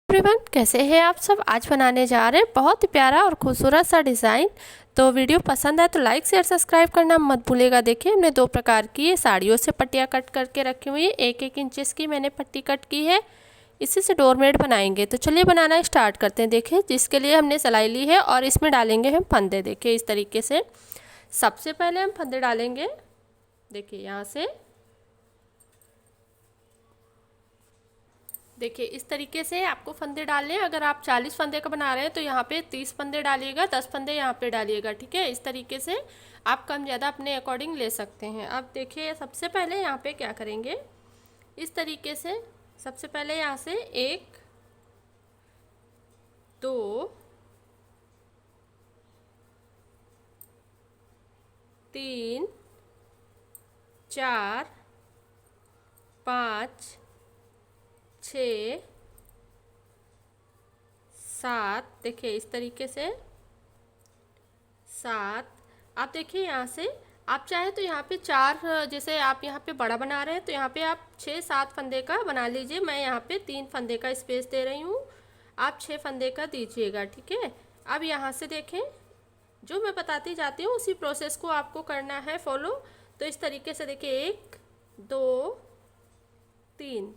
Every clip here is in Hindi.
एवरीवन, कैसे हैं आप सब। आज बनाने जा रहे हैं बहुत ही प्यारा और खूबसूरत सा डिज़ाइन। तो वीडियो पसंद है तो लाइक शेयर सब्सक्राइब करना मत भूलेगा। देखिए, हमने दो प्रकार की ये साड़ियों से पट्टियाँ कट करके रखी हुई है। 1-1 इंचेस की मैंने पट्टी कट की है। इसी से डोरमेट बनाएंगे। तो चलिए बनाना स्टार्ट करते हैं। देखिए, जिसके लिए हमने सिलाई ली है और इसमें डालेंगे हम फंदे। देखिए इस तरीके से सबसे पहले हम फंदे डालेंगे। देखिए यहाँ से, देखिए इस तरीके से आपको फंदे डालने हैं। अगर आप 40 फंदे का बना रहे हैं तो यहाँ पे 30 फंदे डालिएगा, 10 फंदे यहाँ पे डालिएगा। ठीक है, इस तरीके से आप कम ज़्यादा अपने अकॉर्डिंग ले सकते हैं। अब देखिए सबसे पहले यहाँ पे क्या करेंगे, इस तरीके से सबसे पहले यहाँ से 1 2 3 4 5 6 7, देखिए इस तरीके से 7। आप देखिए यहाँ से आप चाहे तो यहाँ पे 4, जैसे आप यहाँ पे बड़ा बना रहे हैं तो यहाँ पे आप 6-7 फंदे का बना लीजिए। मैं यहाँ पे 3 फंदे का स्पेस दे रही हूँ, आप 6 फंदे का दीजिएगा। ठीक है, अब यहाँ से देखें, जो मैं बताती जाती हूँ उसी प्रोसेस को आपको करना है फॉलो। तो इस तरीके से देखिए 1 2 3,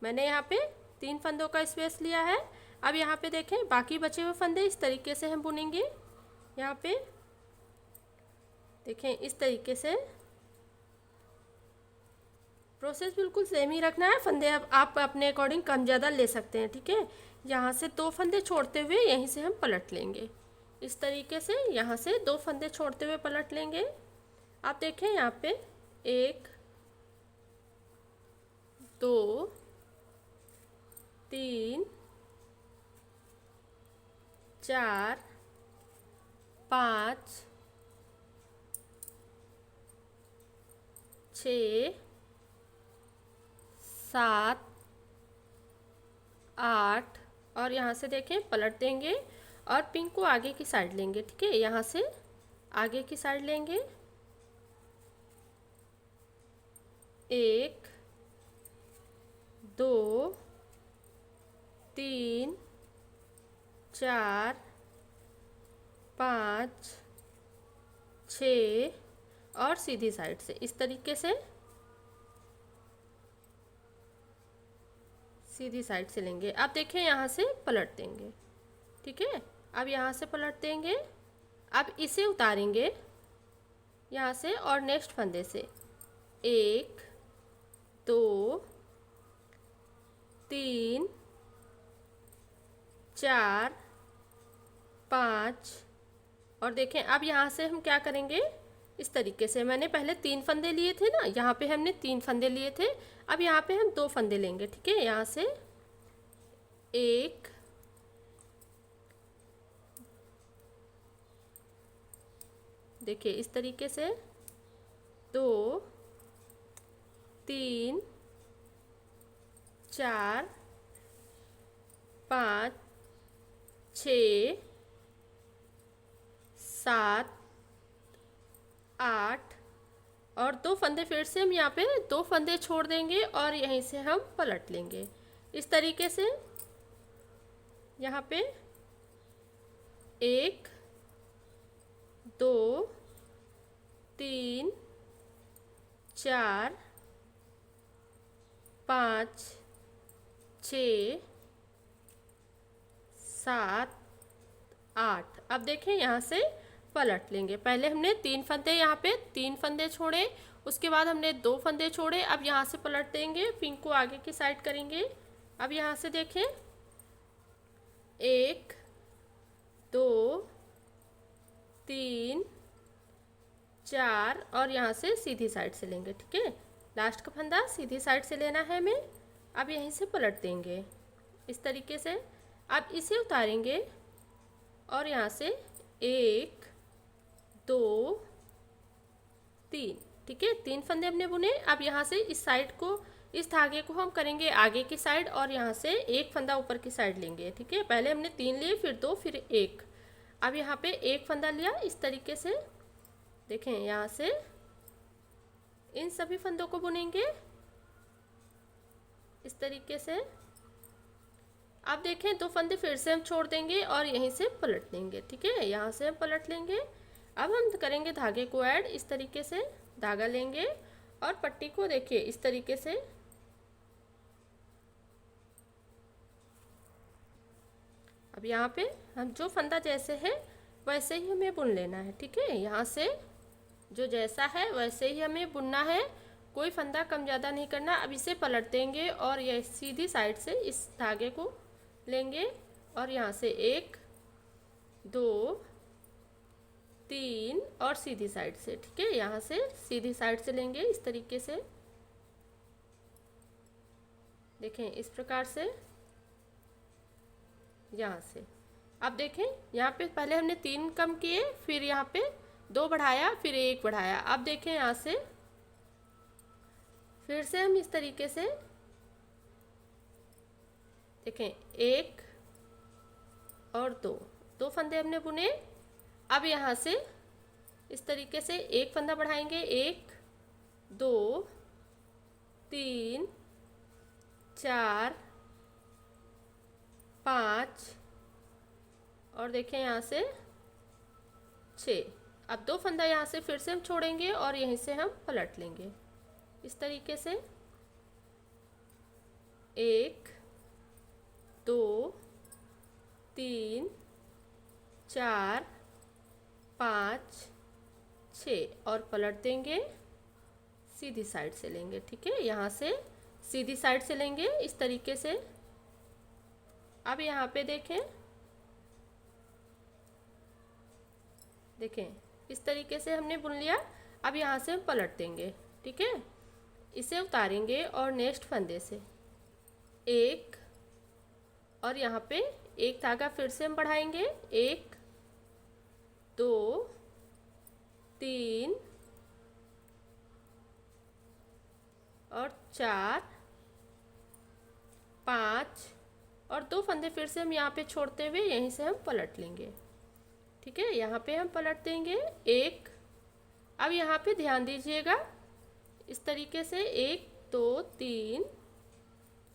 मैंने यहाँ पे 3 फंदों का स्पेस लिया है। अब यहाँ पे देखें बाकी बचे हुए फंदे इस तरीके से हम बुनेंगे। यहाँ पे देखें इस तरीके से प्रोसेस बिल्कुल सेम ही रखना है। फंदे अब आप अपने अकॉर्डिंग कम ज़्यादा ले सकते हैं। ठीक है, यहाँ से 2 फंदे छोड़ते हुए यहीं से हम पलट लेंगे। इस तरीके से यहाँ से 2 फंदे छोड़ते हुए पलट लेंगे। आप देखें यहाँ पे 1 2 3 4 5 6 7 8, और यहाँ से देखें पलट देंगे और पिंक को आगे की साइड लेंगे। ठीक है, यहाँ से आगे की साइड लेंगे। 1 2 3 4 5 6, और सीधी साइड से इस तरीके से सीधी साइड से लेंगे। अब देखें यहाँ से पलट देंगे। ठीक है, अब यहाँ से पलट देंगे। अब इसे उतारेंगे यहाँ से और नेक्स्ट फंदे से 1 2 3 4 5, और देखें अब यहाँ से हम क्या करेंगे, इस तरीके से मैंने पहले 3 फंदे लिए थे ना, यहाँ पे हमने 3 फंदे लिए थे। अब यहाँ पे हम 2 फंदे लेंगे। ठीक है, यहाँ से 1 देखिए इस तरीके से 2 3 4 5 6 7 8, और 2 फंदे फिर से हम यहाँ पे 2 फंदे छोड़ देंगे और यहीं से हम पलट लेंगे। इस तरीके से यहाँ पे 1 2 3 4 5 6 7 8। अब देखें यहाँ से पलट लेंगे। पहले हमने 3 फंदे, यहाँ पे 3 फंदे छोड़े, उसके बाद हमने 2 फंदे छोड़े। अब यहाँ से पलट देंगे, पिंक को आगे की साइड करेंगे। अब यहाँ से देखें 1 2 3 4, और यहाँ से सीधी साइड से लेंगे। ठीक है, लास्ट का फंदा सीधी साइड से लेना है हमें। अब यहीं से पलट देंगे इस तरीके से। अब इसे उतारेंगे और यहाँ से 1 2 3, ठीक है, 3 फंदे हमने बुने। अब यहाँ से इस साइड को, इस धागे को हम करेंगे आगे की साइड, और यहाँ से 1 फंदा ऊपर की साइड लेंगे। ठीक है, पहले हमने 3 लिए, फिर 2, फिर 1। अब यहाँ पे 1 फंदा लिया इस तरीके से। देखें यहाँ से इन सभी फंदों को बुनेंगे इस तरीके से। आप देखें 2 फंदे फिर से हम छोड़ देंगे और यहीं से पलट लेंगे। ठीक है, यहाँ से हम पलट लेंगे। अब हम करेंगे धागे को ऐड। इस तरीके से धागा लेंगे और पट्टी को देखिए इस तरीके से अब यहाँ पे हम जो फंदा जैसे है वैसे ही हमें बुन लेना है। ठीक है, यहाँ से जो जैसा है वैसे ही हमें बुनना है, कोई फंदा कम ज़्यादा नहीं करना। अब इसे पलट देंगे और यह सीधी साइड से इस धागे को लेंगे और यहाँ से 1 2 3 और सीधी साइड से। ठीक है, यहाँ से सीधी साइड से लेंगे इस तरीके से, देखें इस प्रकार से यहाँ से। अब देखें यहाँ पे पहले हमने 3 कम किए, फिर यहाँ पे 2 बढ़ाया, फिर 1 बढ़ाया। अब देखें यहाँ से फिर से हम इस तरीके से देखें 1 और 2 फंदे हमने बुने। अब यहाँ से इस तरीके से 1 फंदा बढ़ाएंगे, 1 2 3 4 5 और देखें यहाँ से 6। अब 2 फंदा यहाँ से फिर से हम छोड़ेंगे और यहीं से हम पलट लेंगे इस तरीके से। 1 2 3 4 5 6 और पलट देंगे, सीधी साइड से लेंगे। ठीक है, यहाँ से सीधी साइड से लेंगे इस तरीके से। अब यहाँ पे देखें इस तरीके से हमने बुन लिया। अब यहाँ से हम पलट देंगे। ठीक है, इसे उतारेंगे और नेक्स्ट फंदे से 1 और यहाँ पे 1 धागा फिर से हम बढ़ाएंगे, 1 2 3 और 4 5 और 2 फंदे फिर से हम यहाँ पे छोड़ते हुए यहीं से हम पलट लेंगे। ठीक है, यहाँ पे हम पलट देंगे 1। अब यहाँ पे ध्यान दीजिएगा इस तरीके से 1 2 3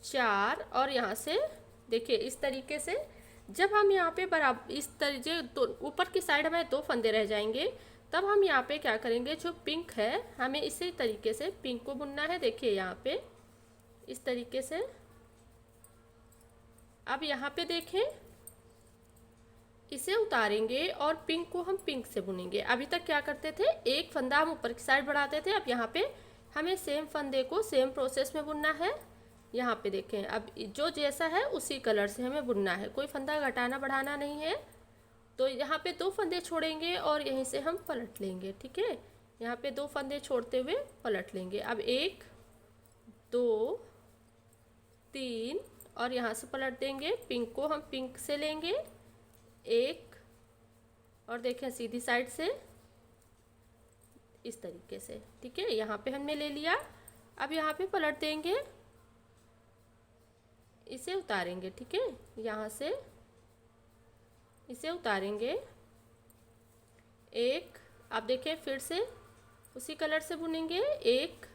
4 और यहाँ से देखिए इस तरीके से। जब हम यहाँ पे बराबर इस तरीके तो ऊपर की साइड हमें 2 फंदे रह जाएंगे, तब हम यहाँ पे क्या करेंगे, जो पिंक है हमें इसी तरीके से पिंक को बुनना है। देखिए यहाँ पे इस तरीके से। अब यहाँ पे देखें इसे उतारेंगे और पिंक को हम पिंक से बुनेंगे। अभी तक क्या करते थे, 1 फंदा हम ऊपर की साइड बढ़ाते थे। अब यहाँ पे हमें सेम फंदे को सेम प्रोसेस में बुनना है। यहाँ पे देखें अब जो जैसा है उसी कलर से हमें बुनना है, कोई फंदा घटाना बढ़ाना नहीं है। तो यहाँ पे 2 फंदे छोड़ेंगे और यहीं से हम पलट लेंगे। ठीक है, यहाँ पे 2 फंदे छोड़ते हुए पलट लेंगे। अब 1 2 3 और यहाँ से पलट देंगे। पिंक को हम पिंक से लेंगे 1 और देखें सीधी साइड से इस तरीके से। ठीक है, यहाँ पे हमने ले लिया। अब यहाँ पे पलट देंगे, इसे उतारेंगे। ठीक है, यहाँ से इसे उतारेंगे 1। अब देखें फिर से उसी कलर से बुनेंगे 1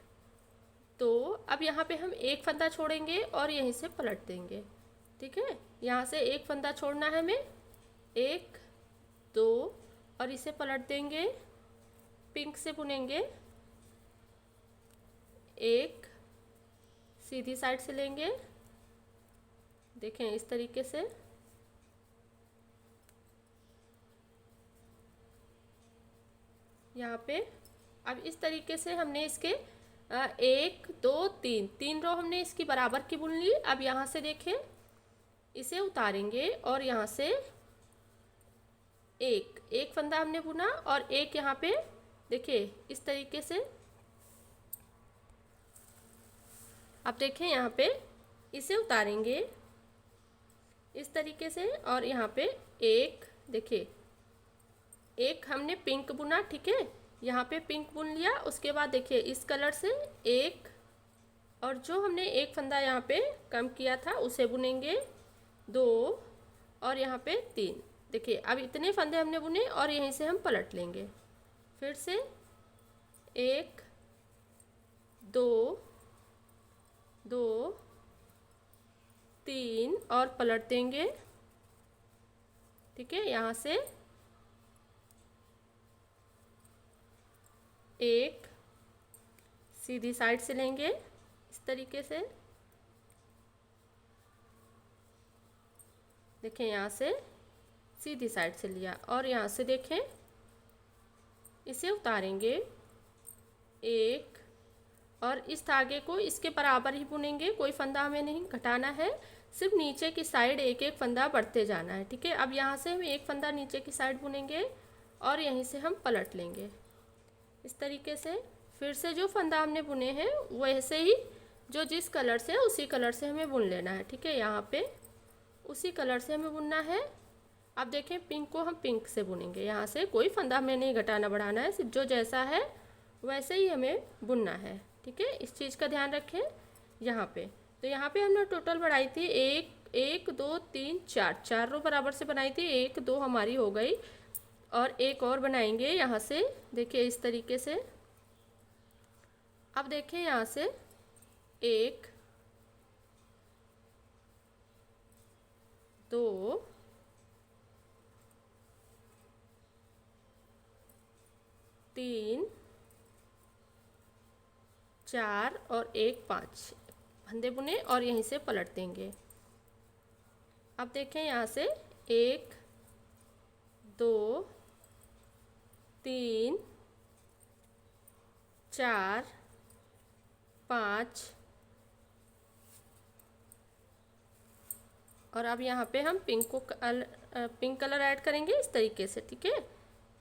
2। अब यहाँ पे हम 1 फंदा छोड़ेंगे और यहीं से पलट देंगे। ठीक है, यहाँ से 1 फंदा छोड़ना है हमें, 1 2 और इसे पलट देंगे, पिंक से बुनेंगे 1, सीधी साइड से लेंगे। देखें इस तरीके से। यहाँ पे अब इस तरीके से हमने इसके 1 2 3 रो हमने इसकी बराबर की बुन ली। अब यहाँ से देखें इसे उतारेंगे और यहाँ से एक फंदा हमने बुना और 1 यहाँ पे देखिए इस तरीके से। अब देखें यहाँ पे इसे उतारेंगे इस तरीके से और यहाँ पे 1 देखिए 1 हमने पिंक बुना। ठीक है, यहाँ पे पिंक बुन लिया। उसके बाद देखिए इस कलर से 1 और जो हमने 1 फंदा यहाँ पे कम किया था उसे बुनेंगे 2 और यहाँ पे 3। देखिए अब इतने फंदे हमने बुने और यहीं से हम पलट लेंगे। फिर से 1 2 2 3 और पलट देंगे। ठीक है, यहाँ से 1 सीधी साइड से लेंगे इस तरीके से। देखें, यहाँ से सीधी साइड से लिया और यहाँ से देखें इसे उतारेंगे 1 और इस धागे को इसके बराबर ही बुनेंगे, कोई फंदा हमें नहीं घटाना है, सिर्फ नीचे की साइड एक एक फंदा बढ़ते जाना है। ठीक है, अब यहाँ से हम एक फंदा नीचे की साइड बुनेंगे और यहीं से हम पलट लेंगे इस तरीके से। फिर से जो फंदा हमने बुने हैं वैसे ही जो जिस कलर से उसी कलर से हमें बुन लेना है। ठीक है, यहाँ पे उसी कलर से हमें बुनना है। अब देखें, पिंक को हम पिंक से बुनेंगे, यहाँ से कोई फंदा हमें नहीं घटाना बढ़ाना है, सिर्फ जो जैसा है वैसे ही हमें बुनना है। ठीक है, इस चीज़ का ध्यान रखें। यहाँ पे तो यहाँ पे हमने टोटल बढ़ाई थी 1 2 3 4 रो बराबर से बनाई थी, 1 2 हमारी हो गई और एक और बनाएंगे यहाँ से। देखिए इस तरीके से। अब देखें यहाँ से 1 2 3 4 और 1 5 फंदे बुने और यहीं से पलट देंगे। अब देखें यहाँ से 1 2 3 4 5 और अब यहाँ पे हम पिंक कलर ऐड करेंगे इस तरीके से। ठीक है,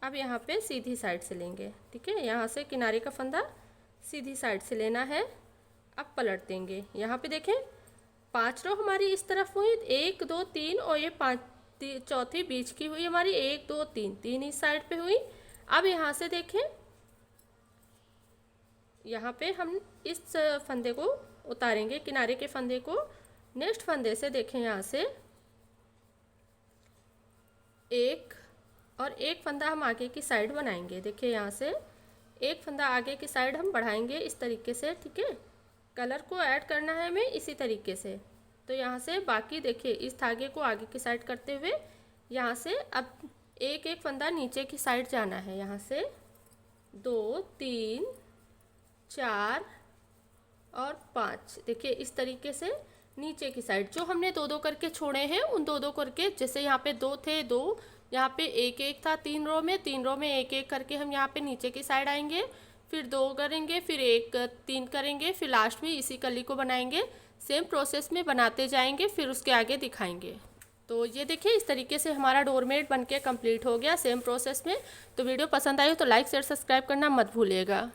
अब यहाँ पे सीधी साइड से लेंगे। ठीक है, यहाँ से किनारे का फंदा सीधी साइड से लेना है। अब पलट देंगे। यहाँ पे देखें 5 रो हमारी इस तरफ हुई, 1 2 3 और ये 5 चौथी बीच की हुई हमारी 1 2 3 इस साइड पे हुई। अब यहाँ से देखें, यहाँ पे हम इस फंदे को उतारेंगे, किनारे के फंदे को। नेक्स्ट फंदे से देखें यहाँ से 1 और एक फंदा हम आगे की साइड बनाएंगे। देखिए यहाँ से एक फंदा आगे की साइड हम बढ़ाएंगे इस तरीके से। ठीक है, कलर को ऐड करना है हमें इसी तरीके से। तो यहाँ से बाकी देखिए इस धागे को आगे की साइड करते हुए यहाँ से अब एक एक फंदा नीचे की साइड जाना है। यहाँ से 2 3 4 और 5 देखिए इस तरीके से नीचे की साइड जो हमने 2 करके छोड़े हैं उन 2 करके, जैसे यहाँ पे 2 थे 2, यहाँ पे 1 था 3 रो में, 3 रो में 1 करके हम यहाँ पे नीचे की साइड आएंगे, फिर 2 करेंगे, फिर 1 3 करेंगे, फिर लास्ट में इसी कली को बनाएंगे। सेम प्रोसेस में बनाते जाएंगे, फिर उसके आगे दिखाएंगे। तो ये देखिए इस तरीके से हमारा डोरमेट बनके कंप्लीट हो गया सेम प्रोसेस में। तो वीडियो पसंद आई हो तो लाइक शेयर सब्सक्राइब करना मत भूलिएगा।